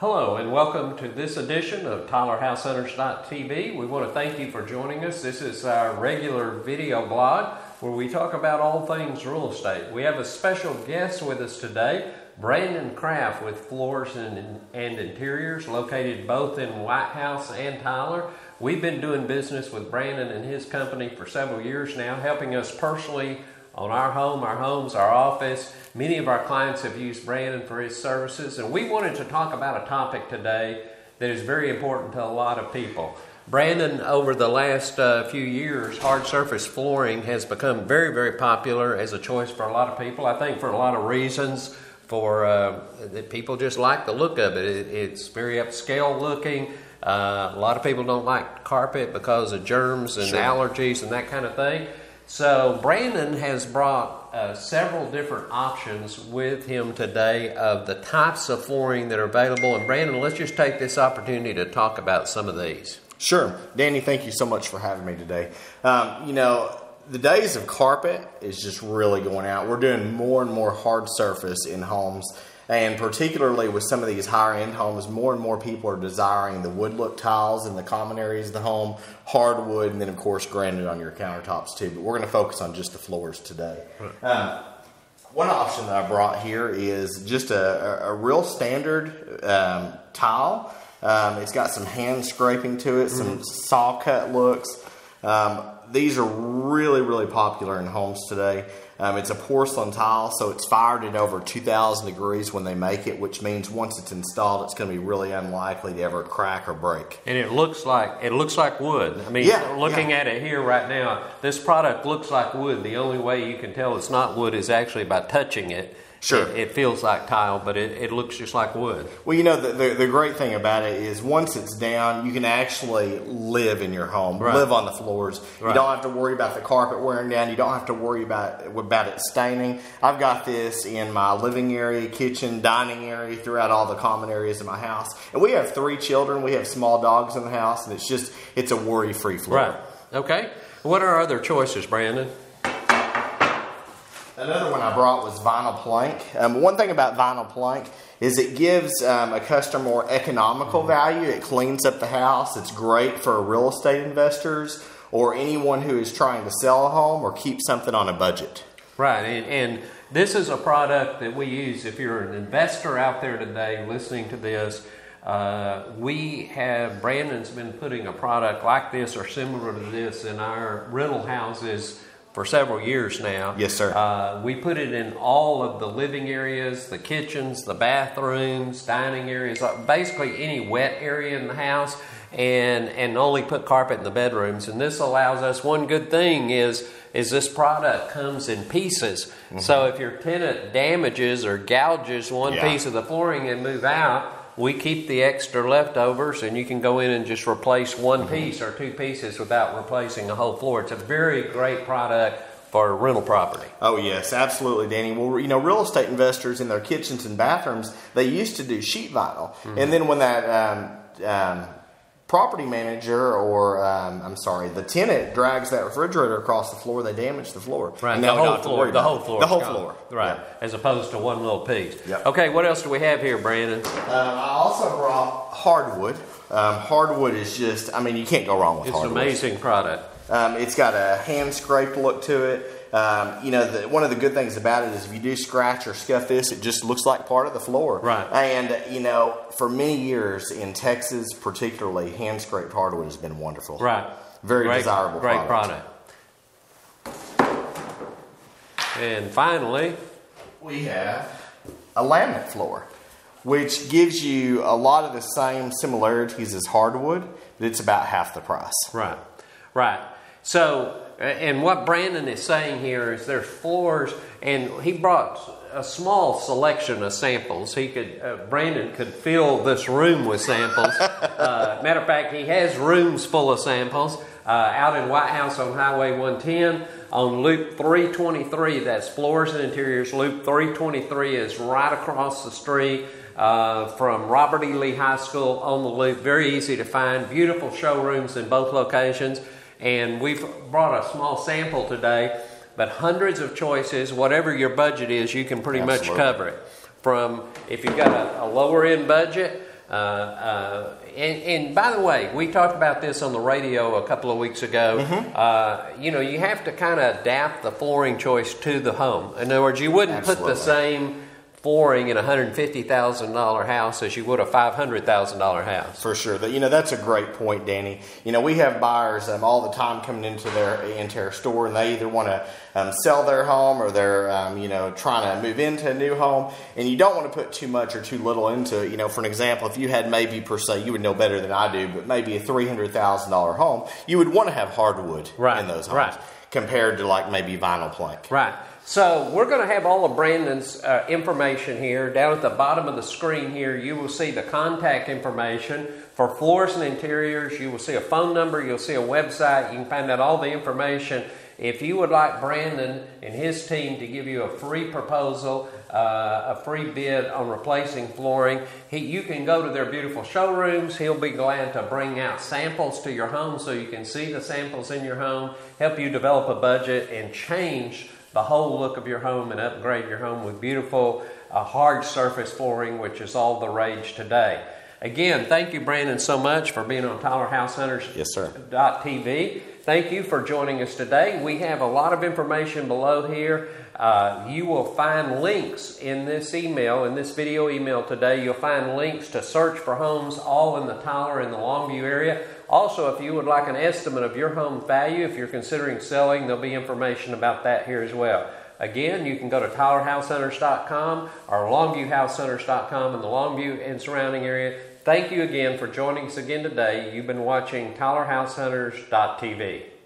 Hello and welcome to this edition of TylerHouseHunters.tv. We want to thank you for joining us. This is our regular video blog where we talk about all things real estate. We have a special guest with us today, Brandon Kraft with Floors and Interiors, located both in White House and Tyler. We've been doing business with Brandon and his company for several years now, helping us personally on our home, our homes, our office. Many of our clients have used Brandon for his services, and we wanted to talk about a topic today that is very important to a lot of people. Brandon, over the last few years, hard surface flooring has become very, very popular as a choice for a lot of people. I think for a lot of reasons. That people just like the look of it. It's very upscale looking. A lot of people don't like carpet because of germs and allergies and that kind of thing. So Brandon has brought several different options with him today of the types of flooring that are available. And Brandon, let's just take this opportunity to talk about some of these. Sure. Danny, thank you so much for having me today. The days of carpet is just really going out. We're doing more and more hard surface in homes. And particularly with some of these higher end homes, more and more people are desiring the wood look tiles in the common areas of the home, hardwood, and then of course granite on your countertops too. But we're going to focus on just the floors today. One option that I brought here is just a real standard tile. It's got some hand scraping to it, some saw cut looks. These are really, really popular in homes today. It's a porcelain tile, so it's fired at over 2,000 degrees when they make it, which means once it's installed, it's going to be really unlikely to ever crack or break. And it looks like wood. I mean, looking at it here right now, this product looks like wood. The only way you can tell it's not wood is actually by touching it. Sure. It feels like tile, but it looks just like wood. Well, you know, the great thing about it is once it's down, you can actually live in your home, live on the floors. You don't have to worry about the carpet wearing down. You don't have to worry about it staining. I've got this in my living area, kitchen, dining area, throughout all the common areas of my house. And we have 3 children. We have small dogs in the house, and it's a worry-free floor. Right. Okay. What are our other choices, Brandon? Another one I brought was vinyl plank. One thing about vinyl plank is it gives a customer more economical value. It cleans up the house. It's great for real estate investors or anyone who is trying to sell a home or keep something on a budget. Right, and this is a product that we use. If you're an investor out there today listening to this, Brandon's been putting a product like this or similar to this in our rental houses for several years now. Yes, sir. We put it in all of the living areas, the kitchens, the bathrooms, dining areas, basically any wet area in the house, and only put carpet in the bedrooms. And this allows us, one good thing is this product comes in pieces. So if your tenant damages or gouges one piece of the flooring and move out, we keep the extra leftovers, and you can go in and just replace one piece or 2 pieces without replacing a whole floor. It's a very great product for rental property. Oh, yes, absolutely, Danny. Well, you know, real estate investors in their kitchens and bathrooms, they used to do sheet vinyl. And then when that property manager or, the tenant drags that refrigerator across the floor, they damage the floor. Right, and the whole floor. The whole floor. Right, as opposed to one little piece. Yep. Okay, what else do we have here, Brandon? I also brought hardwood. Hardwood is just, you can't go wrong with hardwood. It's an amazing product. It's got a hand-scraped look to it. One of the good things about it is if you do scratch or scuff this, it just looks like part of the floor. Right. And, for many years in Texas particularly, hand-scraped hardwood has been wonderful. Right. Very desirable product. Great product. And finally, we have a laminate floor, which gives you a lot of the same similarities as hardwood, but it's about half the price. Right. Right. So, and what Brandon is saying here is there's floors, and he brought a small selection of samples. Brandon could fill this room with samples. Matter of fact, he has rooms full of samples out in White House on Highway 110 on Loop 323. That's Floors and Interiors. Loop 323 is right across the street from Robert E. Lee High School on the loop. Very easy to find. Beautiful showrooms in both locations. And we've brought a small sample today, but hundreds of choices. Whatever your budget is, you can pretty much cover it. From if you've got a lower end budget, And by the way, we talked about this on the radio a couple of weeks ago. You know, you have to kind of adapt the flooring choice to the home. In other words, you wouldn't put the same flooring in a $150,000 house as you would a $500,000 house. For sure. You know, that's a great point, Danny. You know, we have buyers all the time coming into our store, and they either want to sell their home, or they're you know, trying to move into a new home, and you don't want to put too much or too little into it. You know, for an example, if you had maybe, per se, you would know better than I do, but maybe a $300,000 home, you would want to have hardwood in those homes compared to like maybe vinyl plank. Right. So we're going to have all of Brandon's information here. Down at the bottom of the screen here, you will see the contact information for floors and interiors. You will see a phone number. You'll see a website. You can find out all the information. If you would like Brandon and his team to give you a free proposal, a free bid on replacing flooring, you can go to their beautiful showrooms. He'll be glad to bring out samples to your home so you can see the samples in your home, help you develop a budget, and change the whole look of your home and upgrade your home with beautiful hard surface flooring, which is all the rage today. Again, thank you, Brandon, so much for being on TylerHouseHunters.tv. Thank you for joining us today. We have a lot of information below here. You will find links in this email, in this video email today. You'll find links to search for homes all in the Tyler and the Longview area. Also, if you would like an estimate of your home value, if you're considering selling, there'll be information about that here as well. Again, you can go to TylerHouseHunters.com or LongviewHouseHunters.com in the Longview and surrounding area. Thank you again for joining us again today. You've been watching TylerHouseHunters.tv.